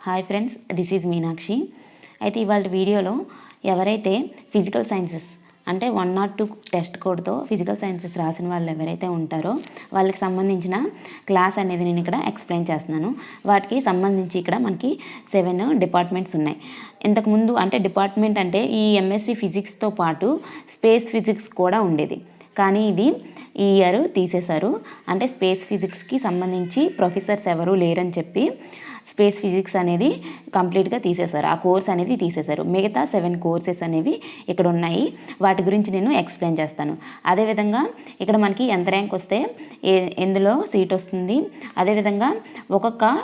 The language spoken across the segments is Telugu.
Hi friends, this is Meenakshi. అయితే ఇవాళ వీడియోలో ఎవరైతే ఫిజికల్ సైన్సెస్ అంటే 1 or 2 టెస్ట్ కోడ్తో ఫిజికల్ సైన్సెస్ రాసిన వాళ్ళు ఎవరైతే ఉంటారో వాళ్ళకి సంబంధించిన క్లాస్ అనేది నేను ఇక్కడ ఎక్స్ప్లెయిన్ చేస్తున్నాను. వాటికి సంబంధించి ఇక్కడ మనకి 7 డిపార్ట్మెంట్స్ ఉన్నాయి. ఇంతకుముందు అంటే డిపార్ట్మెంట్ అంటే ఈ ఎంఎస్సి ఫిజిక్స్తో పాటు స్పేస్ ఫిజిక్స్ కూడా ఉండేది. కానీ ఇది ఈ ఇయర్ తీసేశారు. అంటే స్పేస్ ఫిజిక్స్కి సంబంధించి ప్రొఫెసర్స్ ఎవరు లేరని చెప్పి స్పేస్ ఫిజిక్స్ అనేది కంప్లీట్గా తీసేశారు. ఆ కోర్స్ అనేది తీసేశారు. మిగతా 7 కోర్సెస్ అనేవి ఇక్కడ ఉన్నాయి. వాటి గురించి నేను ఎక్స్ప్లెయిన్ చేస్తాను. అదేవిధంగా ఇక్కడ మనకి ఎంత ర్యాంక్ వస్తే ఎందులో సీట్ వస్తుంది, అదేవిధంగా ఒక్కొక్క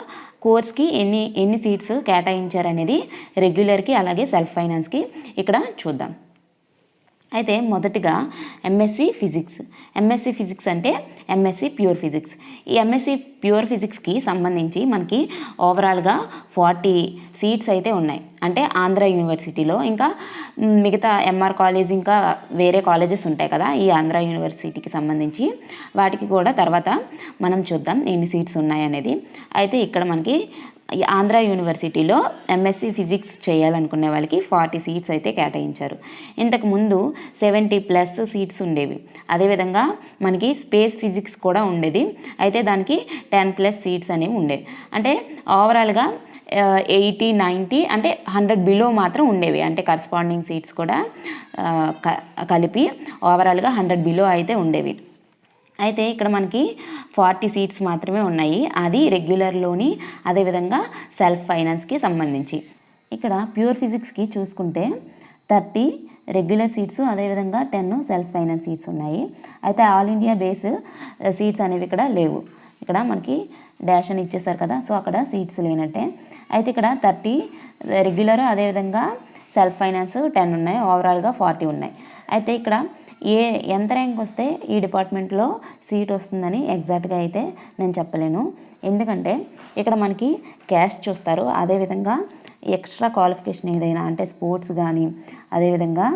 కోర్స్కి ఎన్ని సీట్స్ కేటాయించారనేది రెగ్యులర్కి అలాగే సెల్ఫ్ ఫైనాన్స్కి ఇక్కడ చూద్దాం. అయితే మొదటిగా ఎంఎస్సి ఫిజిక్స్ అంటే ఎంఎస్సి ప్యూర్ ఫిజిక్స్. ఈ ఎంఎస్సి ప్యూర్ ఫిజిక్స్కి సంబంధించి మనకి ఓవరాల్గా 40 సీట్స్ అయితే ఉన్నాయి. అంటే ఆంధ్ర యూనివర్సిటీలో, ఇంకా మిగతా ఎంఆర్ కాలేజ్, ఇంకా వేరే కాలేజెస్ ఉంటాయి కదా ఈ ఆంధ్ర యూనివర్సిటీకి సంబంధించి, వాటికి కూడా తర్వాత మనం చూద్దాం ఎన్ని సీట్స్ ఉన్నాయనేది. అయితే ఇక్కడ మనకి ఆంధ్ర యూనివర్సిటీలో ఎంఎస్సి ఫిజిక్స్ చేయాలనుకునే వాళ్ళకి 40 సీట్స్ అయితే కేటాయించారు. ఇంతకుముందు 70+ సీట్స్ ఉండేవి. అదేవిధంగా మనకి స్పేస్ ఫిజిక్స్ కూడా ఉండేది. అయితే దానికి 10+ సీట్స్ అనేవి ఉండేవి. అంటే ఓవరాల్గా 80, 90 అంటే 100 బిలో మాత్రం ఉండేవి. అంటే కరస్పాండింగ్ సీట్స్ కూడా కలిపి ఓవరాల్గా 100 బిలో అయితే ఉండేవి. అయితే ఇక్కడ మనకి 40 సీట్స్ మాత్రమే ఉన్నాయి. అది రెగ్యులర్లోని, అదేవిధంగా సెల్ఫ్ ఫైనాన్స్కి సంబంధించి. ఇక్కడ ప్యూర్ ఫిజిక్స్కి చూసుకుంటే 30 రెగ్యులర్ సీట్స్, అదేవిధంగా 10 సెల్ఫ్ ఫైనాన్స్ సీట్స్ ఉన్నాయి. అయితే ఆల్ ఇండియా బేస్ సీట్స్ అనేవి ఇక్కడ లేవు. ఇక్కడ మనకి డాష్ అని ఇచ్చేసారు కదా, సో అక్కడ సీట్స్ లేనట్టే. అయితే ఇక్కడ 30 రెగ్యులర్, అదేవిధంగా సెల్ఫ్ ఫైనాన్స్ 10 ఉన్నాయి. ఓవరాల్గా 40 ఉన్నాయి. అయితే ఇక్కడ ఎంత ర్యాంక్ వస్తే ఈ డిపార్ట్మెంట్లో సీట్ వస్తుందని ఎగ్జాక్ట్గా అయితే నేను చెప్పలేను. ఎందుకంటే ఇక్కడ మనకి క్యాస్ట్ చూస్తారు, అదేవిధంగా ఎక్స్ట్రా క్వాలిఫికేషన్ ఏదైనా అంటే స్పోర్ట్స్ కానీ, అదేవిధంగా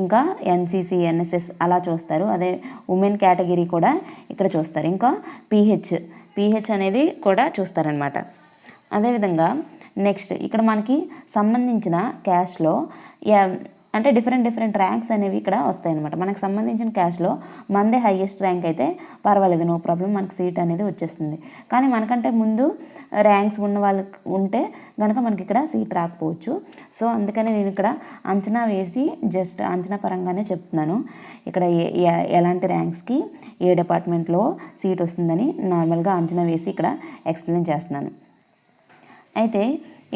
ఇంకా ఎన్సీసీ, ఎన్ఎస్ఎస్ అలా చూస్తారు. అదే ఉమెన్ కేటగిరీ కూడా ఇక్కడ చూస్తారు. ఇంకా పీహెచ్ అనేది కూడా చూస్తారనమాట. అదేవిధంగా నెక్స్ట్ ఇక్కడ మనకి సంబంధించిన క్యాస్ట్లో అంటే డిఫరెంట్ ర్యాంక్స్ అనేవి ఇక్కడ వస్తాయి అనమాట. మనకు సంబంధించిన క్యాష్లో మనదే హైయెస్ట్ ర్యాంక్ అయితే పర్వాలేదు, నో ప్రాబ్లం, మనకు సీట్ అనేది వచ్చేస్తుంది. కానీ మనకంటే ముందు ర్యాంక్స్ ఉన్న వాళ్ళకి ఉంటే కనుక మనకి ఇక్కడ సీట్ రాకపోవచ్చు. సో అందుకని నేను ఇక్కడ అంచనా వేసి జస్ట్ అంచనా పరంగానే చెప్తున్నాను. ఇక్కడ ఎలాంటి ర్యాంక్స్కి ఏ డిపార్ట్మెంట్లో సీట్ వస్తుందని నార్మల్గా అంచనా వేసి ఇక్కడ ఎక్స్ప్లెయిన్ చేస్తున్నాను. అయితే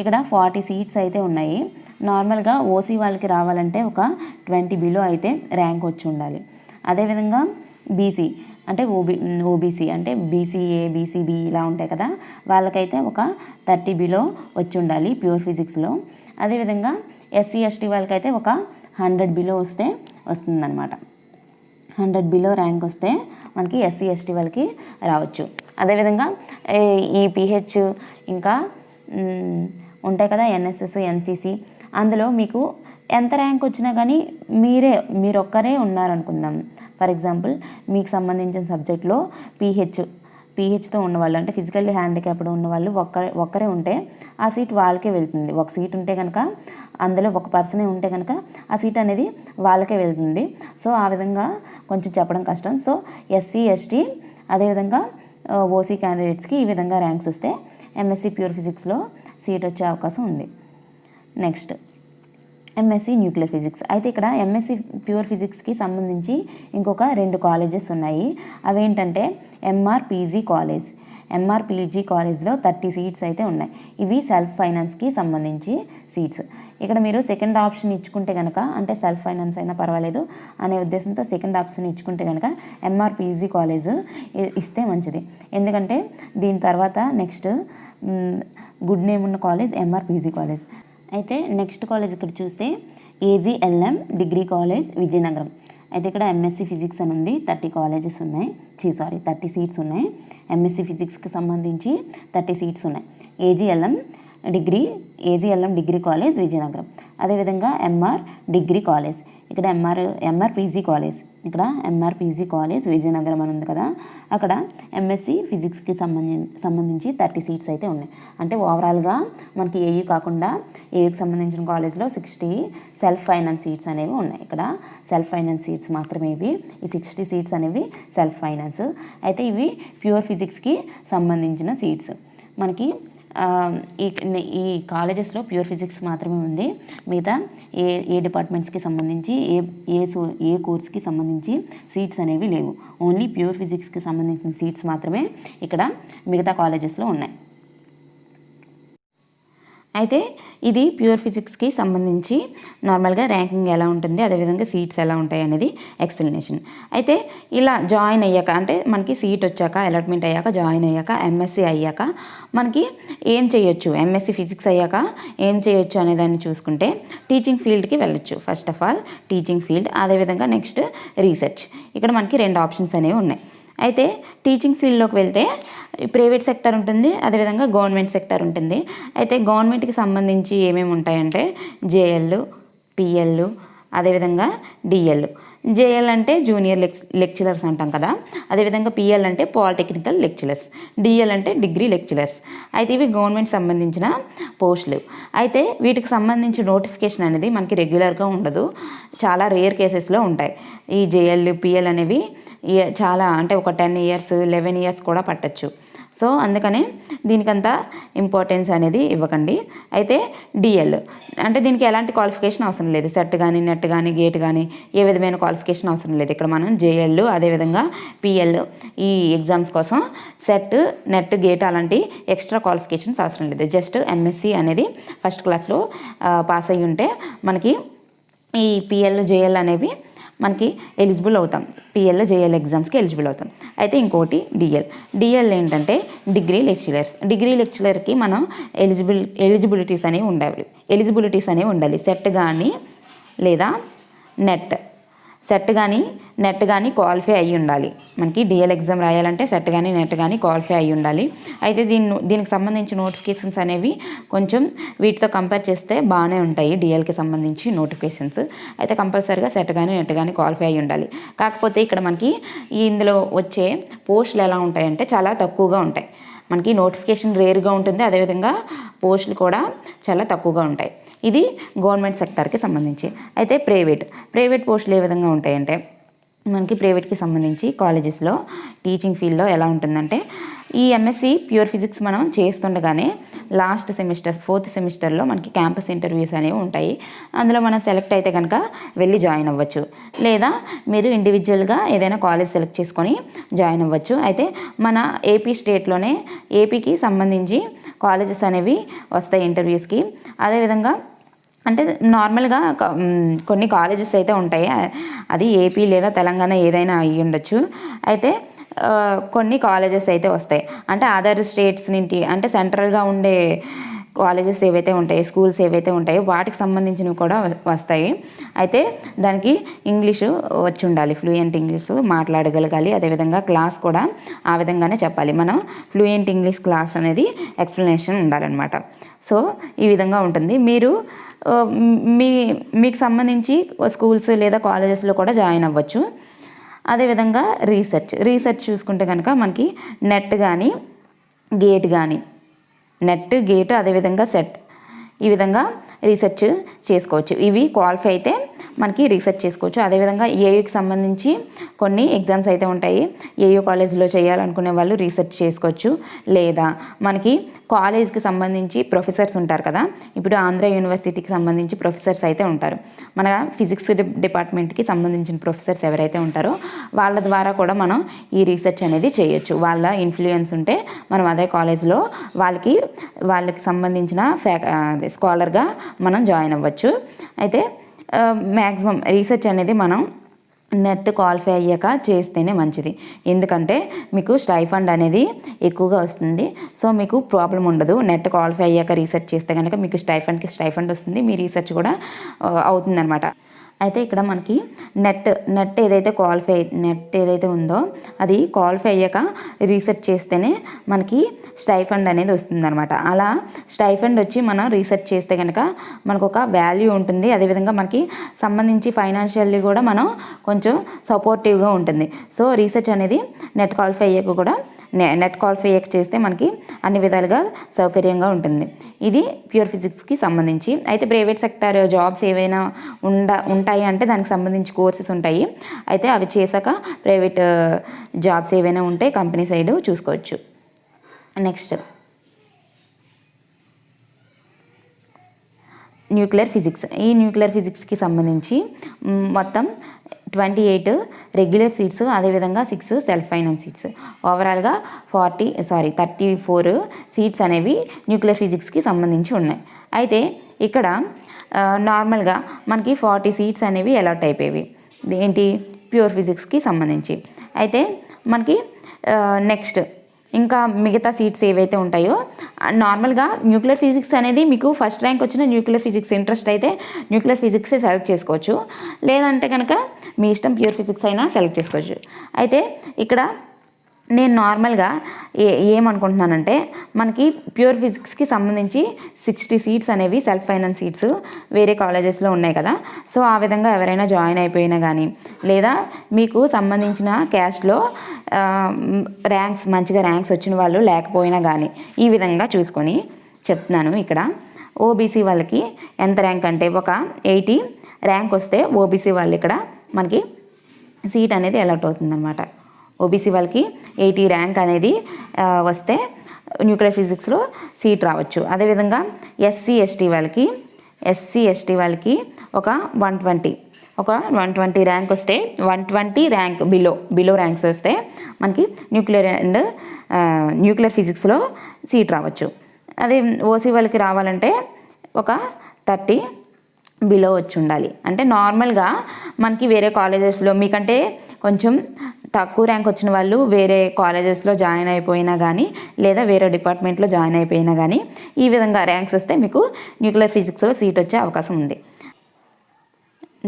ఇక్కడ 40 సీట్స్ అయితే ఉన్నాయి. నార్మల్గా ఓసీ వాళ్ళకి రావాలంటే ఒక 20 బిలో అయితే ర్యాంక్ వచ్చి ఉండాలి. అదేవిధంగా బీసీ అంటే ఓబీసీ అంటే బీసీఏ, బీసీబీ ఇలా ఉంటాయి కదా, వాళ్ళకైతే ఒక 30 బిలో వచ్చి ఉండాలి ప్యూర్ ఫిజిక్స్లో. అదేవిధంగా ఎస్సీ ఎస్టీ వాళ్ళకైతే ఒక 100 బిలో వస్తే వస్తుందన్నమాట. 100 బిలో ర్యాంక్ వస్తే మనకి ఎస్సీ ఎస్టీ వాళ్ళకి రావచ్చు. అదేవిధంగా ఈ పీహెచ్ ఇంకా ఉంటాయి కదా ఎన్ఎస్ఎస్, ఎన్సీసీ, అందులో మీకు ఎంత ర్యాంక్ వచ్చినా కానీ మీరొక్కరే ఉన్నారనుకుందాం. ఫర్ ఎగ్జాంపుల్ మీకు సంబంధించిన సబ్జెక్ట్లో పీహెచ్తో ఉన్నవాళ్ళు అంటే ఫిజికల్లీ హ్యాండిక్యాప్డ్ ఉన్నవాళ్ళు ఒక్కరే ఉంటే ఆ సీట్ వాళ్ళకే వెళ్తుంది. ఒక సీట్ ఉంటే కనుక, అందులో ఒక పర్సనే ఉంటే కనుక ఆ సీట్ అనేది వాళ్ళకే వెళ్తుంది. సో ఆ విధంగా కొంచెం చెప్పడం కష్టం. సో ఎస్సీ ఎస్టీ అదేవిధంగా ఓసీ క్యాండిడేట్స్కి ఈ విధంగా ర్యాంక్స్ వస్తే ఎంఎస్సి ప్యూర్ ఫిజిక్స్లో సీట్ వచ్చే అవకాశం ఉంది. Next MSc nuclear physics. అయితే ఇక్కడ ఎంఎస్సి ప్యూర్ ఫిజిక్స్కి సంబంధించి ఇంకొక 2 కాలేజెస్ ఉన్నాయి. అవేంటంటే ఎంఆర్ పీజీ కాలేజ్లో 30 సీట్స్ అయితే ఉన్నాయి. ఇవి సెల్ఫ్ ఫైనాన్స్కి సంబంధించి సీట్స్. ఇక్కడ మీరు సెకండ్ ఆప్షన్ ఇచ్చుకుంటే కనుక, అంటే సెల్ఫ్ ఫైనాన్స్ అయినా పర్వాలేదు అనే ఉద్దేశంతో సెకండ్ ఆప్షన్ ఇచ్చుకుంటే కనుక ఎంఆర్ పీజీ కాలేజ్ ఇస్తే మంచిది. ఎందుకంటే దీని తర్వాత నెక్స్ట్ గుడ్ నేమ్ ఉన్న కాలేజ్ ఎంఆర్ పీజీ కాలేజ్. అయితే నెక్స్ట్ కాలేజ్ ఇక్కడ చూస్తే ఏజీఎల్ఎం డిగ్రీ కాలేజ్ విజయనగరం. అయితే ఇక్కడ ఎంఎస్సి ఫిజిక్స్ అని ఉంది. 30 సీట్స్ ఉన్నాయి. ఎంఎస్సి ఫిజిక్స్కి సంబంధించి 30 సీట్స్ ఉన్నాయి. ఏజీఎల్ఎం డిగ్రీ కాలేజ్ విజయనగరం. అదేవిధంగా ఎంఆర్ డిగ్రీ కాలేజ్, ఇక్కడ ఎంఆర్ పీజీ కాలేజ్ ఇక్కడ ఎంఆర్పీజీ కాలేజ్ విజయనగరం అని ఉంది కదా, అక్కడ ఎంఎస్సి ఫిజిక్స్కి సంబంధించి 30 సీట్స్ అయితే ఉన్నాయి. అంటే ఓవరాల్గా మనకి ఏయూ కాకుండా ఏయూకి సంబంధించిన కాలేజ్లో 60 సెల్ఫ్ ఫైనాన్స్ సీట్స్ అనేవి ఉన్నాయి. ఇక్కడ సెల్ఫ్ ఫైనాన్స్ సీట్స్ మాత్రమే ఇవి. ఈ 60 సీట్స్ అనేవి సెల్ఫ్ ఫైనాన్స్. అయితే ఇవి ప్యూర్ ఫిజిక్స్కి సంబంధించిన సీట్స్. మనకి ఈ కాలేజెస్లో ప్యూర్ ఫిజిక్స్ మాత్రమే ఉంది. మిగతా ఏ డిపార్ట్మెంట్స్కి సంబంధించి ఏ కోర్స్కి సంబంధించి సీట్స్ అనేవి లేవు. ఓన్లీ ప్యూర్ ఫిజిక్స్కి సంబంధించిన సీట్స్ మాత్రమే ఇక్కడ మిగతా కాలేజెస్లో ఉన్నాయి. అయితే ఇది ప్యూర్ ఫిజిక్స్కి సంబంధించి నార్మల్గా ర్యాంకింగ్ ఎలా ఉంటుంది, అదేవిధంగా సీట్స్ ఎలా ఉంటాయి అనేది ఎక్స్ప్లెనేషన్. అయితే ఇలా జాయిన్ అయ్యాక, అంటే మనకి సీట్ వచ్చాక, అలాట్మెంట్ అయ్యాక, జాయిన్ అయ్యాక, ఎంఎస్సి అయ్యాక మనకి ఏం చేయొచ్చు, ఎంఎస్సి ఫిజిక్స్ అయ్యాక ఏం చేయొచ్చు అనే దాన్ని చూసుకుంటే టీచింగ్ ఫీల్డ్కి వెళ్ళొచ్చు. First of all teaching field, అదేవిధంగా నెక్స్ట్ రీసెర్చ్. ఇక్కడ మనకి 2 ఆప్షన్స్ అనేవి ఉన్నాయి. అయితే టీచింగ్ ఫీల్డ్లోకి వెళ్తే ప్రైవేట్ సెక్టర్ ఉంటుంది, అదేవిధంగా గవర్నమెంట్ సెక్టర్ ఉంటుంది. అయితే గవర్నమెంట్కి సంబంధించి ఏమేమి ఉంటాయంటే జేఎల్, పిఎల్, అదేవిధంగా డిఎల్. జేఎల్ అంటే జూనియర్ లెక్చరర్స్ అంటాం కదా, అదేవిధంగా పిఎల్ అంటే పాలిటెక్నికల్ లెక్చరర్స్, డిఎల్ అంటే డిగ్రీ లెక్చరర్స్. అయితే ఇవి గవర్నమెంట్ సంబంధించిన పోస్టులు. అయితే వీటికి సంబంధించి నోటిఫికేషన్ అనేది మనకి రెగ్యులర్గా ఉండదు, చాలా రేర్ కేసెస్లో ఉంటాయి. ఈ జేఎల్, పిఎల్ అనేవి చాలా, అంటే ఒక 10 years 11 years కూడా పట్టచ్చు. సో అందుకనే దీనికంతా ఇంపార్టెన్స్ అనేది ఇవ్వకండి. అయితే డిఎల్ అంటే దీనికి ఎలాంటి క్వాలిఫికేషన్ అవసరం లేదు. సెట్ కానీ, నెట్ కానీ, గేట్ కానీ ఏ విధమైన క్వాలిఫికేషన్ అవసరం లేదు. ఇక్కడ మనం జేఎల్, అదేవిధంగా పిఎల్ ఈ ఎగ్జామ్స్ కోసం సెట్, నెట్, గేట్ అలాంటి ఎక్స్ట్రా క్వాలిఫికేషన్స్ అవసరం లేదు. జస్ట్ ఎంఎస్సి అనేది ఫస్ట్ క్లాస్లో పాస్ అయ్యి ఉంటే మనకి ఈ పిఎల్, జేఎల్ అనేవి మనకి ఎలిజిబుల్ అవుతాం. పిఎల్, జేఎల్ ఎగ్జామ్స్కి ఎలిజిబుల్ అవుతాం. అయితే ఇంకోటి డిఎల్ ఏంటంటే డిగ్రీ లెక్చరర్కి మనం ఎలిజిబిలిటీస్ అనేవి ఉండాలి. సెట్ కానీ లేదా నెట్ కానీ క్వాలిఫై అయ్యి ఉండాలి. మనకి డిఎల్ ఎగ్జామ్ రాయాలంటే సెట్ కానీ, నెట్ కానీ క్వాలిఫై అయ్యి ఉండాలి. అయితే దీనికి సంబంధించి నోటిఫికేషన్స్ అనేవి కొంచెం వీటితో కంపేర్ చేస్తే బాగానే ఉంటాయి. డిఎల్కి సంబంధించి నోటిఫికేషన్స్ అయితే కంపల్సరీగా సెట్ కానీ, నెట్ కానీ క్వాలిఫై అయ్యి ఉండాలి. కాకపోతే ఇక్కడ మనకి ఇందులో వచ్చే పోస్టులు ఎలా ఉంటాయంటే చాలా తక్కువగా ఉంటాయి. మనకి నోటిఫికేషన్ రేర్గా ఉంటుంది, అదేవిధంగా పోస్టులు కూడా చాలా తక్కువగా ఉంటాయి. ఇది గవర్నమెంట్ సెక్టార్కి సంబంధించి. అయితే ప్రైవేట్ పోస్టులు ఏ విధంగా ఉంటాయంటే మనకి ప్రైవేట్కి సంబంధించి కాలేజెస్లో టీచింగ్ ఫీల్డ్లో ఎలా ఉంటుందంటే ఈ ఎంఎస్సి ప్యూర్ ఫిజిక్స్ మనం చేస్తుండగానే లాస్ట్ సెమిస్టర్ 4th సెమిస్టర్లో మనకి క్యాంపస్ ఇంటర్వ్యూస్ అనేవి ఉంటాయి. అందులో మనం సెలెక్ట్ అయితే కనుక వెళ్ళి జాయిన్ అవ్వచ్చు, లేదా మీరు ఇండివిజువల్గా ఏదైనా కాలేజ్ సెలెక్ట్ చేసుకొని జాయిన్ అవ్వచ్చు. అయితే మన స్టేట్లోనే ఏపీకి సంబంధించి కాలేజెస్ అనేవి వస్తాయి ఇంటర్వ్యూస్కి. అదేవిధంగా అంటే నార్మల్గా కొన్ని కాలేజెస్ అయితే ఉంటాయి, అది ఏపీ లేదా తెలంగాణ ఏదైనా అయ్యి ఉండొచ్చు. అయితే కొన్ని కాలేజెస్ అయితే వస్తాయి, అంటే అదర్ స్టేట్స్ నుండి, అంటే సెంట్రల్గా ఉండే కాలేజెస్ ఏవైతే ఉంటాయో, స్కూల్స్ ఏవైతే ఉంటాయో వాటికి సంబంధించినవి కూడా వస్తాయి. అయితే దానికి ఇంగ్లీషు వచ్చి ఉండాలి, ఫ్లూయెంట్ ఇంగ్లీష్ మాట్లాడగలగాలి. అదేవిధంగా క్లాస్ కూడా ఆ విధంగానే చెప్పాలి. మనం ఫ్లూయెంట్ ఇంగ్లీష్ క్లాస్ అనేది ఎక్స్ప్లెనేషన్ ఉండాలన్నమాట. సో ఈ విధంగా ఉంటుంది. మీరు మీకు సంబంధించి స్కూల్స్ లేదా కాలేజెస్లో కూడా జాయిన్ అవ్వచ్చు. అదేవిధంగా రీసెర్చ్ చూసుకుంటే కనుక మనకి నెట్ గేట్ అదేవిధంగా సెట్ ఈ విధంగా రీసెర్చ్ చేసుకోవచ్చు. ఇవి క్వాలిఫై అయితే మనకి రీసెర్చ్ చేసుకోవచ్చు. అదేవిధంగా ఏయూకి సంబంధించి కొన్ని ఎగ్జామ్స్ అయితే ఉంటాయి. ఏయూ కాలేజ్లో చేయాలనుకునే వాళ్ళు రీసెర్చ్ చేసుకోవచ్చు. లేదా మనకి కాలేజ్కి సంబంధించి ప్రొఫెసర్స్ ఉంటారు కదా, ఇప్పుడు ఆంధ్ర యూనివర్సిటీకి సంబంధించి ప్రొఫెసర్స్ అయితే ఉంటారు. మన ఫిజిక్స్ డిపార్ట్మెంట్కి సంబంధించిన ప్రొఫెసర్స్ ఎవరైతే ఉంటారో వాళ్ళ ద్వారా కూడా మనం ఈ రీసెర్చ్ అనేది చేయొచ్చు. వాళ్ళ ఇన్ఫ్లుయెన్స్ ఉంటే మనం అదే కాలేజ్లో వాళ్ళకి సంబంధించిన స్కాలర్గా మనం జాయిన్ అవ్వచ్చు. అయితే మ్యాక్సిమం రీసెర్చ్ అనేది మనం నెట్ క్వాలిఫై అయ్యాక చేస్తేనే మంచిది. ఎందుకంటే మీకు స్టైఫండ్ అనేది ఎక్కువగా వస్తుంది. సో మీకు ప్రాబ్లం ఉండదు. నెట్ క్వాలిఫై అయ్యాక రీసెర్చ్ చేస్తే కనుక మీకు స్టైఫండ్ వస్తుంది, మీ రీసెర్చ్ కూడా అవుతుందన్నమాట. అయితే ఇక్కడ మనకి నెట్ ఏదైతే ఉందో అది క్వాలిఫై అయ్యాక రీసెర్చ్ చేస్తేనే మనకి స్టైఫండ్ అనేది వస్తుందన్నమాట. అలా స్టైఫండ్ వచ్చి మనం రీసెర్చ్ చేస్తే కనుక మనకు ఒక వాల్యూ ఉంటుంది. అదేవిధంగా మనకి సంబంధించి ఫైనాన్షియల్లీ కూడా మనం కొంచెం సపోర్టివ్గా ఉంటుంది. సో రీసెర్చ్ అనేది నెట్ క్వాలిఫై అయ్యాక చేస్తే మనకి అన్ని విధాలుగా సౌకర్యంగా ఉంటుంది. ఇది ప్యూర్ ఫిజిక్స్కి సంబంధించి. అయితే ప్రైవేట్ సెక్టర్ జాబ్స్ ఏవైనా ఉంటాయి అంటే దానికి సంబంధించి కోర్సెస్ ఉంటాయి. అయితే అవి చేశాక ప్రైవేట్ జాబ్స్ ఏవైనా ఉంటే కంపెనీ సైడ్ చూసుకోవచ్చు. Next nuclear physics. ఈ న్యూక్లియర్ ఫిజిక్స్కి సంబంధించి మొత్తం 28 రెగ్యులర్ సీట్స్, అదేవిధంగా 6 సెల్ఫ్ ఫైనాన్స్ సీట్స్, ఓవరాల్గా 34 సీట్స్ అనేవి న్యూక్లియర్ ఫిజిక్స్కి సంబంధించి ఉన్నాయి. అయితే ఇక్కడ నార్మల్గా మనకి 40 సీట్స్ అనేవి అలాట్ అయిపోయేవి ఏంటి ప్యూర్ ఫిజిక్స్కి సంబంధించి. అయితే మనకి నెక్స్ట్ ఇంకా మిగతా సీట్స్ ఏవైతే ఉంటాయో నార్మల్గా న్యూక్లియర్ ఫిజిక్స్ అనేది మీకు ఫస్ట్ ర్యాంక్ వచ్చిన న్యూక్లియర్ ఫిజిక్స్ ఇంట్రెస్ట్ అయితే న్యూక్లియర్ ఫిజిక్సే సెలెక్ట్ చేసుకోవచ్చు. లేదంటే కనుక మీ ఇష్టం ప్యూర్ ఫిజిక్స్ అయినా సెలెక్ట్ చేసుకోవచ్చు. అయితే ఇక్కడ నేను నార్మల్గా ఏమనుకుంటున్నానంటే మనకి ప్యూర్ ఫిజిక్స్కి సంబంధించి 60 సీట్స్ అనేవి సెల్ఫ్ ఫైనాన్స్ సీట్స్ వేరే కాలేజెస్లో ఉన్నాయి కదా. సో ఆ విధంగా ఎవరైనా జాయిన్ అయిపోయినా కానీ లేదా మీకు సంబంధించిన క్యాస్ట్లో మంచిగా ర్యాంక్స్ వచ్చిన వాళ్ళు లేకపోయినా కానీ ఈ విధంగా చూసుకొని చెప్తున్నాను. ఇక్కడ ఓబీసీ వాళ్ళకి ఎంత ర్యాంక్ అంటే ఒక 80 ర్యాంక్ వస్తే ఓబీసీ వాళ్ళు ఇక్కడ మనకి సీట్ అనేది అలాట్ అవుతుందన్నమాట. ఓబీసీ వాళ్ళకి 80 ర్యాంక్ అనేది వస్తే న్యూక్లియర్ ఫిజిక్స్లో సీట్ రావచ్చు. అదేవిధంగా ఎస్సీ ఎస్టీ వాళ్ళకి ఒక 120 ర్యాంక్ వస్తే 120 ర్యాంక్ బిలో ర్యాంక్స్ వస్తే మనకి న్యూక్లియర్ ఫిజిక్స్లో సీట్ రావచ్చు. అదే ఓసీ వాళ్ళకి రావాలంటే ఒక 30 బిలో వచ్చి ఉండాలి. అంటే నార్మల్గా మనకి వేరే కాలేజెస్లో మీకంటే కొంచెం తక్కువ ర్యాంక్ వచ్చిన వాళ్ళు వేరే కాలేజెస్లో జాయిన్ అయిపోయినా కానీ లేదా వేరే డిపార్ట్మెంట్లో జాయిన్ అయిపోయినా కానీ ఈ విధంగా ర్యాంక్స్ వస్తే మీకు న్యూక్లియర్ ఫిజిక్స్లో సీట్ వచ్చే అవకాశం ఉంది.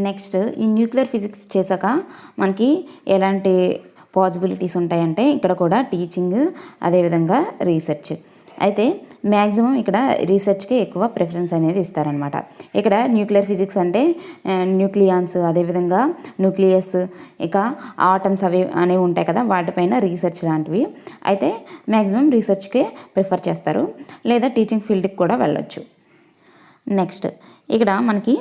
నెక్స్ట్ ఈ న్యూక్లియర్ ఫిజిక్స్ చేశాక మనకి ఎలాంటి పాసిబిలిటీస్ ఉంటాయంటే ఇక్కడ కూడా టీచింగ్, అదేవిధంగా రీసెర్చ్. అయితే మ్యాక్సిమం ఇక్కడ రీసెర్చ్కి ఎక్కువ ప్రిఫరెన్స్ అనేది ఇస్తారనమాట. ఇక్కడ న్యూక్లియర్ ఫిజిక్స్ అంటే న్యూక్లియాన్స్, అదేవిధంగా న్యూక్లియస్, ఇక ఆటమ్స్ అనేవి ఉంటాయి కదా, వాటిపైన రీసెర్చ్ లాంటివి. అయితే మ్యాక్సిమం రీసెర్చ్కే ప్రిఫర్ చేస్తారు, లేదా టీచింగ్ ఫీల్డ్కి కూడా వెళ్ళొచ్చు. నెక్స్ట్ ఇక్కడ మనకి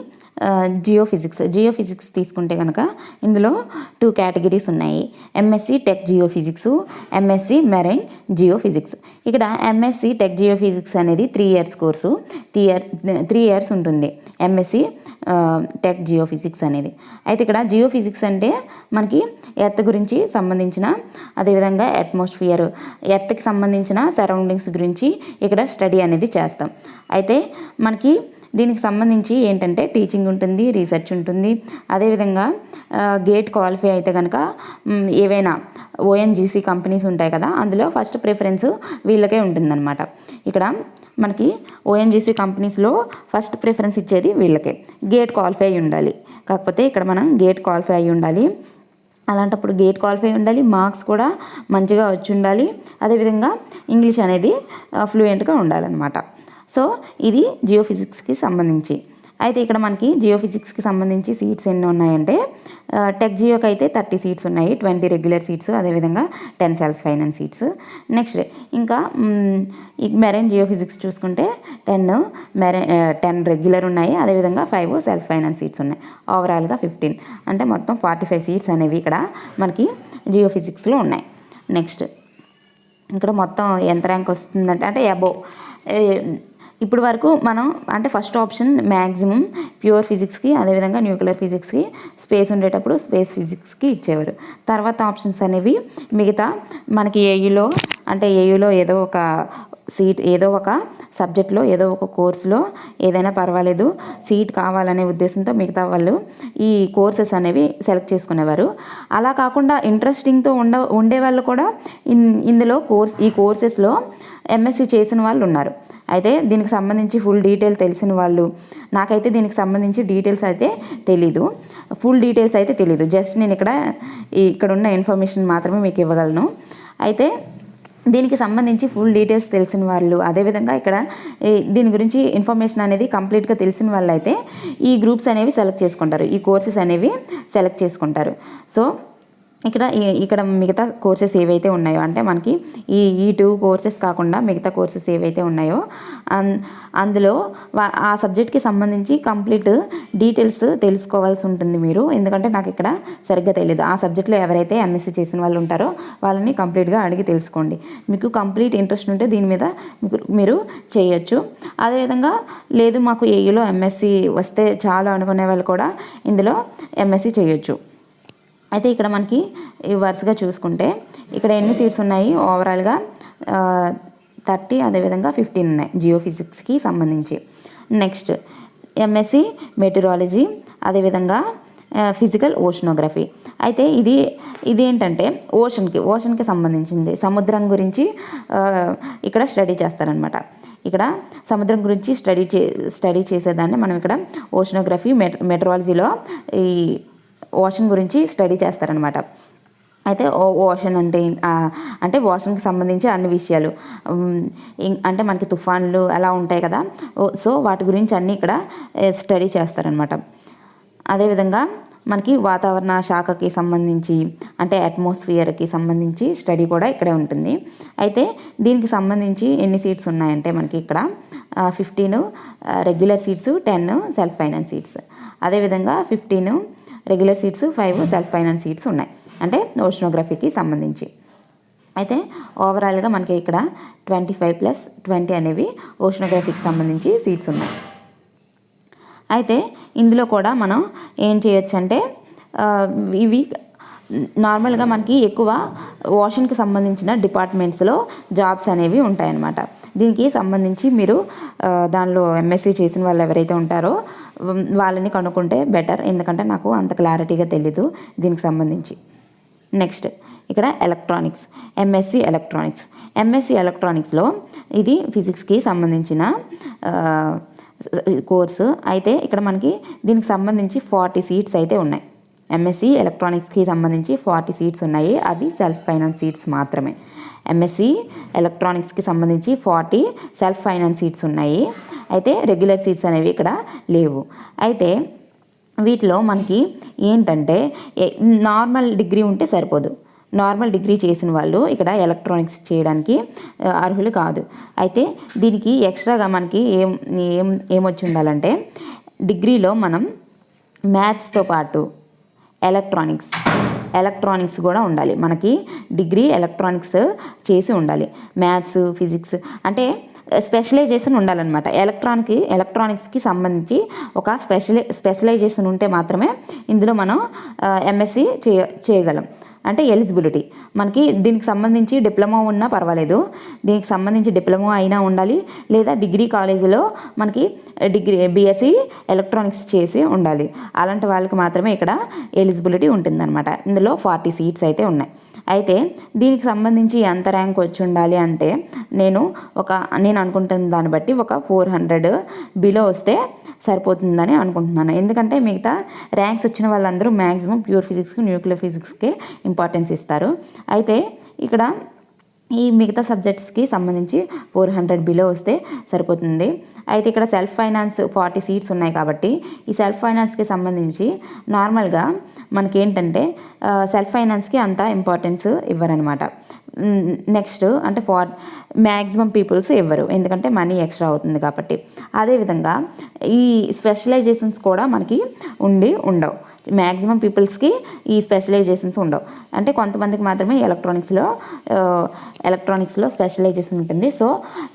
జియోఫిజిక్స్ తీసుకుంటే కనుక ఇందులో 2 కేటగిరీస్ ఉన్నాయి. MSc tech geophysics, MSc marine geophysics. ఇక్కడ ఎంఎస్సి టెక్ జియోఫిజిక్స్ అనేది 3 ఇయర్స్ కోర్సు, 3 ఇయర్స్ ఉంటుంది ఎంఎస్సి టెక్ జియోఫిజిక్స్ అనేది. అయితే ఇక్కడ జియోఫిజిక్స్ అంటే మనకి ఎర్త్ గురించి సంబంధించిన, అదేవిధంగా అట్మాస్ఫియర్, ఎర్త్కి సంబంధించిన సరౌండింగ్స్ గురించి ఇక్కడ స్టడీ అనేది చేస్తాం. అయితే మనకి దీనికి సంబంధించి ఏంటంటే టీచింగ్ ఉంటుంది, రీసెర్చ్ ఉంటుంది. అదేవిధంగా గేట్ క్వాలిఫై అయితే కనుక ఏవైనా ఓఎన్జీసీ కంపెనీస్ ఉంటాయి కదా, అందులో ఫస్ట్ ప్రిఫరెన్స్ వీళ్ళకే ఉంటుందన్నమాట. ఇక్కడ మనకి ఓఎన్జీసీ కంపెనీస్లో ఫస్ట్ ప్రిఫరెన్స్ ఇచ్చేది వీళ్ళకే. గేట్ క్వాలిఫై అయి ఉండాలి. కాకపోతే ఇక్కడ మనం గేట్ క్వాలిఫై అయి ఉండాలి. అలాంటప్పుడు గేట్ క్వాలిఫై ఉండాలి, మార్క్స్ కూడా మంచిగా వచ్చి ఉండాలి, అదేవిధంగా ఇంగ్లీష్ అనేది ఫ్లూయెంట్గా ఉండాలన్నమాట. సో ఇది జియోఫిజిక్స్కి సంబంధించి. అయితే ఇక్కడ మనకి జియోఫిజిక్స్కి సంబంధించి సీట్స్ ఎన్ని ఉన్నాయంటే టెక్ జియోకి అయితే 30 సీట్స్ ఉన్నాయి, 20 రెగ్యులర్ సీట్స్, అదేవిధంగా 10 సెల్ఫ్ ఫైనాన్స్ సీట్స్. నెక్స్ట్ ఇంకా ఈ మెరైన్ జియోఫిజిక్స్ చూసుకుంటే 10 రెగ్యులర్ ఉన్నాయి, అదేవిధంగా 5 సెల్ఫ్ ఫైనాన్స్ సీట్స్ ఉన్నాయి. ఓవరాల్గా 15, అంటే మొత్తం 45 సీట్స్ అనేవి ఇక్కడ మనకి జియోఫిజిక్స్లో ఉన్నాయి. నెక్స్ట్ ఇక్కడ మొత్తం ఎంత ర్యాంక్ వస్తుందంటే అబోవ్ ఇప్పుడు వరకు మనం అంటే ఫస్ట్ ఆప్షన్ మ్యాక్సిమం ప్యూర్ ఫిజిక్స్కి, అదేవిధంగా న్యూక్లియర్ ఫిజిక్స్కి స్పేస్ ఉండేటప్పుడు స్పేస్ ఫిజిక్స్కి ఇచ్చేవారు. తర్వాత ఆప్షన్స్ అనేవి మిగతా మనకి ఏయులో ఏదో ఒక సీట్, ఏదో ఒక సబ్జెక్ట్లో, ఏదో ఒక కోర్సులో ఏదైనా పర్వాలేదు సీట్ కావాలనే ఉద్దేశంతో మిగతా వాళ్ళు ఈ కోర్సెస్ అనేవి సెలెక్ట్ చేసుకునేవారు. అలా కాకుండా ఇంట్రెస్టింగ్తో ఉండేవాళ్ళు కూడా ఈ కోర్సెస్లో ఎంఎస్సి చేసిన వాళ్ళు ఉన్నారు. అయితే దీనికి సంబంధించి ఫుల్ డీటెయిల్ తెలిసిన వాళ్ళు, నాకైతే దీనికి సంబంధించి డీటెయిల్స్ అయితే తెలీదు, ఫుల్ డీటెయిల్స్ అయితే తెలీదు, జస్ట్ నేను ఇక్కడ ఉన్న ఇన్ఫర్మేషన్ మాత్రమే మీకు ఇవ్వగలను. అయితే దీనికి సంబంధించి ఫుల్ డీటెయిల్స్ తెలిసిన వాళ్ళు, అదేవిధంగా ఇక్కడ దీని గురించి ఇన్ఫర్మేషన్ అనేది కంప్లీట్గా తెలిసిన వాళ్ళు అయితే ఈ గ్రూప్స్ అనేవి సెలెక్ట్ చేసుకుంటారు, ఈ కోర్సెస్ అనేవి సెలెక్ట్ చేసుకుంటారు. సో ఇక్కడ మిగతా కోర్సెస్ ఏవైతే ఉన్నాయో, అంటే మనకి ఈ 2 కోర్సెస్ కాకుండా మిగతా కోర్సెస్ ఏవైతే ఉన్నాయో అందులో ఆ సబ్జెక్ట్కి సంబంధించి కంప్లీట్ డీటెయిల్స్ తెలుసుకోవాల్సి ఉంటుంది మీరు. ఎందుకంటే నాకు ఇక్కడ సరిగ్గా తెలియదు. ఆ సబ్జెక్ట్లో ఎవరైతే ఎంఎస్సీ చేసిన వాళ్ళు ఉంటారో వాళ్ళని కంప్లీట్గా అడిగి తెలుసుకోండి. మీకు కంప్లీట్ ఇంట్రెస్ట్ ఉంటే దీని మీద మీరు చేయొచ్చు. అదేవిధంగా లేదు మాకు ఏఈలో ఎంఎస్సీ వస్తే చాలు అనుకునే వాళ్ళు కూడా ఇందులో ఎంఎస్సీ చేయొచ్చు. అయితే ఇక్కడ మనకి వరుసగా చూసుకుంటే ఇక్కడ ఎన్ని సీట్స్ ఉన్నాయి, ఓవరాల్గా 30, అదేవిధంగా 15 ఉన్నాయి జియో ఫిజిక్స్కి సంబంధించి. నెక్స్ట్ ఎంఎస్సి మెటీరియాలజీ, అదేవిధంగా ఫిజికల్ ఓషనోగ్రఫీ. అయితే ఇది ఏంటంటే ఓషన్కి సంబంధించింది, సముద్రం గురించి ఇక్కడ స్టడీ చేస్తారనమాట. ఇక్కడ సముద్రం గురించి స్టడీ చేసేదాన్ని మనం ఇక్కడ ఓషనోగ్రఫీ, మెటీరియాలజీలో ఈ ఓషన్ గురించి స్టడీ చేస్తారనమాట. అయితే ఓషన్ అంటే ఓషన్కి సంబంధించి అన్ని విషయాలు, అంటే మనకి తుఫాన్లు అలా ఉంటాయి కదా, సో వాటి గురించి అన్నీ ఇక్కడ స్టడీ చేస్తారనమాట. అదేవిధంగా మనకి వాతావరణ శాఖకి సంబంధించి, అంటే అట్మాస్ఫియర్కి సంబంధించి స్టడీ కూడా ఇక్కడే ఉంటుంది. అయితే దీనికి సంబంధించి ఎన్ని సీట్స్ ఉన్నాయంటే మనకి ఇక్కడ 15 regular seats, 10 self finance seats, అదేవిధంగా 15 regular seats, 5 self finance seats ఉన్నాయి, అంటే ఓషనోగ్రఫీకి సంబంధించి. అయితే ఓవరాల్గా మనకి ఇక్కడ 25+20 అనేవి ఓషనోగ్రఫీకి సంబంధించి సీట్స్ ఉన్నాయి. అయితే ఇందులో కూడా మనం ఏం చేయొచ్చు అంటే ఇవి నార్మల్గా మనకి ఎక్కువ ఓషన్కి సంబంధించిన డిపార్ట్మెంట్స్లో జాబ్స్ అనేవి ఉంటాయన్నమాట. దీనికి సంబంధించి మీరు దానిలో ఎంఎస్సీ చేసిన వాళ్ళు ఎవరైతే ఉంటారో వాళ్ళని కనుక్కుంటే బెటర్, ఎందుకంటే నాకు అంత క్లారిటీగా తెలీదు దీనికి సంబంధించి. నెక్స్ట్ ఇక్కడ ఎలక్ట్రానిక్స్, ఎంఎస్సీ ఎలక్ట్రానిక్స్లో ఇది ఫిజిక్స్కి సంబంధించిన కోర్సు. అయితే ఇక్కడ మనకి దీనికి సంబంధించి 40 సీట్స్ అయితే ఉన్నాయి. ఎంఎస్సీ ఎలక్ట్రానిక్స్కి సంబంధించి 40 సీట్స్ ఉన్నాయి, అవి సెల్ఫ్ ఫైనాన్స్ సీట్స్ మాత్రమే. ఎంఎస్సీ ఎలక్ట్రానిక్స్కి సంబంధించి 40 సెల్ఫ్ ఫైనాన్స్ సీట్స్ ఉన్నాయి. అయితే రెగ్యులర్ సీట్స్ అనేవి ఇక్కడ లేవు. అయితే వీటిలో మనకి ఏంటంటే నార్మల్ డిగ్రీ ఉంటే సరిపోదు, నార్మల్ డిగ్రీ చేసిన వాళ్ళు ఇక్కడ ఎలక్ట్రానిక్స్ చేయడానికి అర్హులు కాదు. అయితే దీనికి ఎక్స్ట్రాగా మనకి ఏమొచ్చి ఉండాలంటే డిగ్రీలో మనం మ్యాథ్స్తో పాటు ఎలక్ట్రానిక్స్ కూడా ఉండాలి. మనకి డిగ్రీ ఎలక్ట్రానిక్స్ చేసి ఉండాలి. మ్యాథ్స్, ఫిజిక్స్ అంటే స్పెషలైజేషన్ ఉండాలన్నమాట. ఎలక్ట్రానిక్స్కి సంబంధించి ఒక స్పెషలైజేషన్ ఉంటే మాత్రమే ఇందులో మనం ఎంఎస్సీ చేయగలం. అంటే ఎలిజిబిలిటీ మనకి దీనికి సంబంధించి డిప్లొమా ఉన్నా పర్వాలేదు, దీనికి సంబంధించి డిప్లొమా అయినా ఉండాలి, లేదా డిగ్రీ కాలేజీలో మనకి బీఎస్సీ ఎలక్ట్రానిక్స్ చేసి ఉండాలి. అలాంటి వాళ్ళకి మాత్రమే ఇక్కడ ఎలిజిబిలిటీ ఉంటుందన్నమాట. ఇందులో 40 సీట్స్ అయితే ఉన్నాయి. అయితే దీనికి సంబంధించి ఎంత ర్యాంక్ వచ్చి ఉండాలి అంటే నేను అనుకుంటున్న దాన్ని బట్టి ఒక 400 బిలో వస్తే సరిపోతుందని అనుకుంటున్నాను. ఎందుకంటే మిగతా ర్యాంక్స్ వచ్చిన వాళ్ళందరూ మ్యాక్సిమం ప్యూర్ ఫిజిక్స్కి, న్యూక్లియర్ ఫిజిక్స్కే ఇంపార్టెన్స్ ఇస్తారు. అయితే ఇక్కడ ఈ మిగతా సబ్జెక్ట్స్కి సంబంధించి 400 బిలో వస్తే సరిపోతుంది. అయితే ఇక్కడ సెల్ఫ్ ఫైనాన్స్ 40 సీట్స్ ఉన్నాయి కాబట్టి ఈ సెల్ఫ్ ఫైనాన్స్కి సంబంధించి నార్మల్గా మనకి ఏంటంటే సెల్ఫ్ ఫైనాన్స్కి అంత ఇంపార్టెన్స్ ఇవ్వరనమాట. నెక్స్ట్ అంటే మ్యాక్సిమం పీపుల్స్ ఇవ్వరు, ఎందుకంటే మనీ ఎక్స్ట్రా అవుతుంది కాబట్టి. అదేవిధంగా ఈ స్పెషలైజేషన్స్ కూడా మనకి ఉండవు. మ్యాక్సిమం పీపుల్స్కి ఈ స్పెషలైజేషన్స్ ఉండవు. అంటే కొంతమందికి మాత్రమే ఎలక్ట్రానిక్స్లో స్పెషలైజేషన్ ఉంటుంది. సో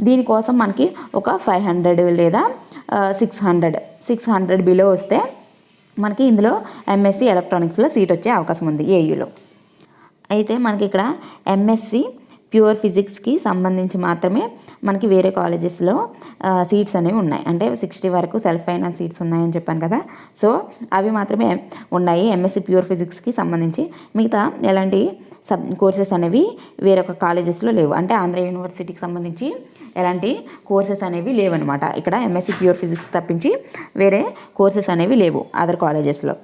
దీనికోసం మనకి ఒక 500 లేదా 600 బిలో వస్తే మనకి ఇందులో ఎంఎస్సీ ఎలక్ట్రానిక్స్లో సీట్ వచ్చే అవకాశం ఉంది ఏయూలో. అయితే మనకి ఇక్కడ ఎంఎస్సీ ప్యూర్ ఫిజిక్స్కి సంబంధించి మాత్రమే మనకి వేరే కాలేజెస్లో సీట్స్ అనేవి ఉన్నాయి. అంటే 60 వరకు సెల్ఫ్ ఫైనాన్స్ సీట్స్ ఉన్నాయని చెప్పాను కదా. సో అవి మాత్రమే ఉన్నాయి ఎంఎస్సి ప్యూర్ ఫిజిక్స్కి సంబంధించి. మిగతా ఎలాంటి కోర్సెస్ అనేవి వేరొక కాలేజెస్లో లేవు. అంటే ఆంధ్ర యూనివర్సిటీకి సంబంధించి ఎలాంటి కోర్సెస్ అనేవి లేవన్నమాట. ఇక్కడ ఎంఎస్సి ప్యూర్ ఫిజిక్స్ తప్పించి వేరే కోర్సెస్ అనేవి లేవు అదర్ కాలేజెస్లో.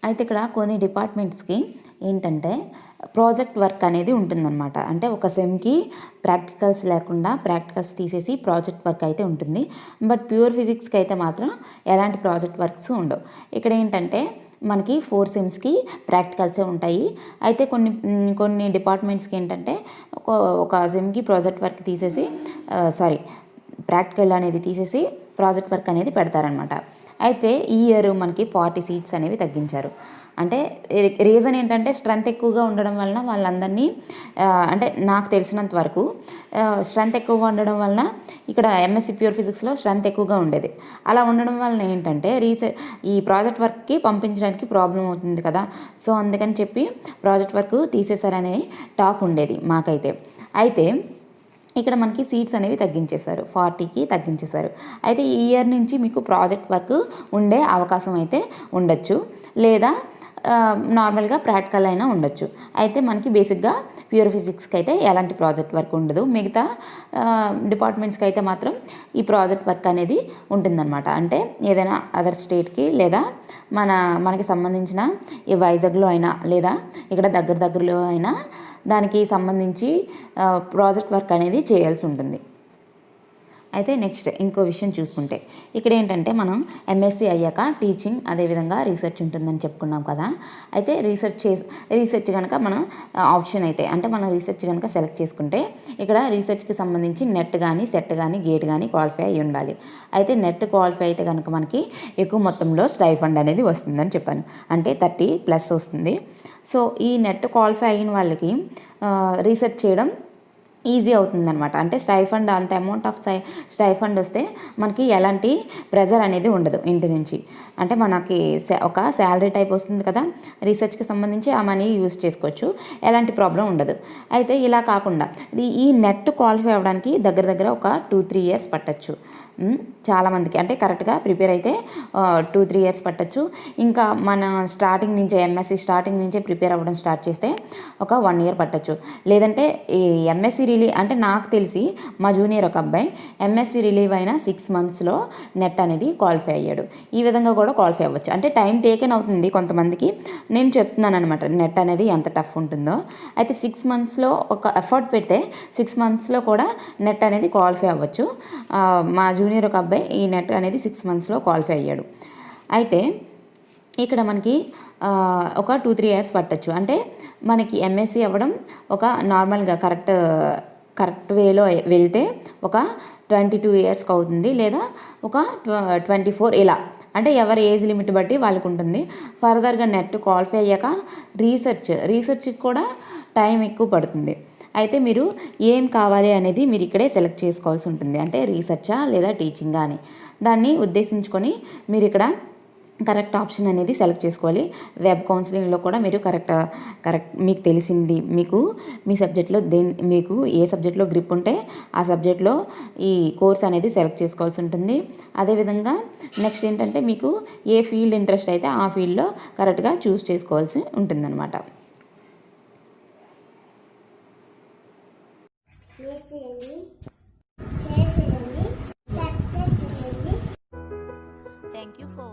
అయితే ఇక్కడ కొన్ని డిపార్ట్మెంట్స్కి ఏంటంటే ప్రాజెక్ట్ వర్క్ అనేది ఉంటుందన్నమాట. అంటే ఒక సెమ్కి ప్రాక్టికల్స్ లేకుండా ప్రాక్టికల్స్ తీసేసి ప్రాజెక్ట్ వర్క్ అయితే ఉంటుంది. బట్ ప్యూర్ ఫిజిక్స్కి అయితే మాత్రం ఎలాంటి ప్రాజెక్ట్ వర్క్స్ ఉండవు. ఇక్కడ ఏంటంటే మనకి 4 సెమ్స్కి ప్రాక్టికల్సే ఉంటాయి. అయితే కొన్ని డిపార్ట్మెంట్స్కి ఏంటంటే ఒక సెమ్కి ప్రాజెక్ట్ వర్క్ తీసేసి ప్రాక్టికల్ అనేది తీసేసి ప్రాజెక్ట్ వర్క్ అనేది పెడతారనమాట. అయితే ఈ ఇయర్ మనకి 40 సీట్స్ అనేవి తగ్గించారు. అంటే రీజన్ ఏంటంటే స్ట్రెంత్ ఎక్కువగా ఉండడం వలన వాళ్ళందరినీ అంటే నాకు తెలిసినంత వరకు స్ట్రెంత్ ఎక్కువగా ఉండడం వలన ఇక్కడ ఎంఎస్సి ప్యూర్ ఫిజిక్స్లో స్ట్రెంత్ ఎక్కువగా ఉండేది. అలా ఉండడం వలన ఏంటంటే ఈ ప్రాజెక్ట్ వర్క్కి పంపించడానికి ప్రాబ్లం అవుతుంది కదా. సో అందుకని చెప్పి ప్రాజెక్ట్ వర్క్ తీసేశారనే టాక్ ఉండేది మాకైతే. అయితే ఇక్కడ మనకి సీట్స్ అనేవి తగ్గించేశారు, 40కి తగ్గించేశారు. అయితే ఈ ఇయర్ నుంచి మీకు ప్రాజెక్ట్ వర్క్ ఉండే అవకాశం అయితే ఉండొచ్చు, లేదా నార్మల్గా ప్రాక్టికల్ అయినా ఉండొచ్చు. అయితే మనకి బేసిక్గా ప్యూర్ ఫిజిక్స్కి అయితే ఎలాంటి ప్రాజెక్ట్ వర్క్ ఉండదు. మిగతా డిపార్ట్మెంట్స్కి అయితే మాత్రం ఈ ప్రాజెక్ట్ వర్క్ అనేది ఉంటుందన్నమాట. అంటే ఏదైనా అదర్ స్టేట్కి లేదా మనకి సంబంధించిన ఈ వైజాగ్లో అయినా లేదా ఇక్కడ దగ్గరలో అయినా దానికి సంబంధించి ప్రాజెక్ట్ వర్క్ అనేది చేయాల్సి ఉంటుంది. అయితే నెక్స్ట్ ఇంకో విషయం చూసుకుంటే ఇక్కడ ఏంటంటే మనం ఎంఎస్సి అయ్యాక టీచింగ్ అదేవిధంగా రీసెర్చ్ ఉంటుందని చెప్పుకున్నాం కదా. అయితే రీసెర్చ్ కనుక మనం ఆప్షన్ అయితే అంటే మనం రీసెర్చ్ కనుక సెలెక్ట్ చేసుకుంటే ఇక్కడ రీసెర్చ్కి సంబంధించి నెట్ కానీ సెట్ కానీ గేట్ కానీ క్వాలిఫై అయ్యి ఉండాలి. అయితే నెట్ క్వాలిఫై అయితే కనుక మనకి ఎక్కువ మొత్తంలో స్టైఫండ్ అనేది వస్తుందని చెప్పాను. అంటే 30+ వస్తుంది. సో ఈ నెట్ క్వాలిఫై అయిన వాళ్ళకి రీసెర్చ్ చేయడం ఈజీ అవుతుందన్నమాట. అంటే స్టైఫండ్ అంత అమౌంట్ ఆఫ్ స్టైఫండ్ వస్తే మనకి ఎలాంటి ప్రెజర్ అనేది ఉండదు ఇంటి నుంచి. అంటే మనకి ఒక శాలరీ టైప్ వస్తుంది కదా రీసెర్చ్కి సంబంధించి, ఆ మనీ యూజ్ చేసుకోవచ్చు, ఎలాంటి ప్రాబ్లం ఉండదు. అయితే ఇలా కాకుండా ఈ నెట్ క్వాలిఫై అవ్వడానికి దగ్గర ఒక 2-3 ఇయర్స్ పట్టచ్చు చాలామందికి. అంటే కరెక్ట్గా ప్రిపేర్ అయితే 2-3 ఇయర్స్ పట్టచ్చు. ఇంకా మన స్టార్టింగ్ నుంచే ఎంఎస్సి స్టార్టింగ్ నుంచే ప్రిపేర్ అవ్వడం స్టార్ట్ చేస్తే ఒక 1 ఇయర్ పట్టచ్చు. లేదంటే ఈ ఎంఎస్సి అంటే నాకు తెలిసి మా జూనియర్ ఒక అబ్బాయి ఎంఎస్సి రిలీవ్ అయిన 6 మంత్స్లో నెట్ అనేది క్వాలిఫై అయ్యాడు. ఈ విధంగా కూడా క్వాలిఫై అవ్వచ్చు. అంటే టైం టేకెన్ అవుతుంది కొంతమందికి. నేను చెప్తున్నాను అనమాట నెట్ అనేది ఎంత టఫ్ ఉంటుందో. అయితే 6 మంత్స్లో ఒక ఎఫర్ట్ పెడితే 6 మంత్స్లో కూడా నెట్ అనేది క్వాలిఫై అవ్వచ్చు. మా జూనియర్ ఒక అబ్బాయి ఈ నెట్ అనేది 6 మంత్స్లో క్వాలిఫై అయ్యాడు. అయితే ఇక్కడ మనకి ఒక 2-3 ఇయర్స్ పట్టచ్చు. అంటే మనకి ఎంఎస్సి అవ్వడం ఒక నార్మల్గా కరెక్ట్ వేలో వెళ్తే ఒక 22 ఇయర్స్కి అవుతుంది, లేదా ఒక 24 ఇలా. అంటే ఎవరి ఏజ్ లిమిట్ బట్టి వాళ్ళకు ఉంటుంది. ఫర్దర్గా నెట్ క్వాలిఫై అయ్యాక రీసెర్చ్కి కూడా టైం ఎక్కువ పడుతుంది. అయితే మీరు ఏం కావాలి అనేది మీరు ఇక్కడే సెలెక్ట్ చేసుకోవాల్సి ఉంటుంది. అంటే రీసెర్చా లేదా టీచింగా అని దాన్ని ఉద్దేశించుకొని మీరు ఇక్కడ కరెక్ట్ ఆప్షన్ అనేది సెలెక్ట్ చేసుకోవాలి. వెబ్ కౌన్సిలింగ్లో కూడా మీరు కరెక్ట్ మీకు తెలిసింది మీ సబ్జెక్ట్లో మీకు ఏ సబ్జెక్ట్లో గ్రిప్ ఉంటే ఆ సబ్జెక్ట్లో ఈ కోర్స్ అనేది సెలెక్ట్ చేసుకోవాల్సి ఉంటుంది. అదేవిధంగా నెక్స్ట్ ఏంటంటే మీకు ఏ ఫీల్డ్ ఇంట్రెస్ట్ అయితే ఆ ఫీల్డ్లో కరెక్ట్గా చూస్ చేసుకోవాల్సి ఉంటుందన్నమాట. Thank you for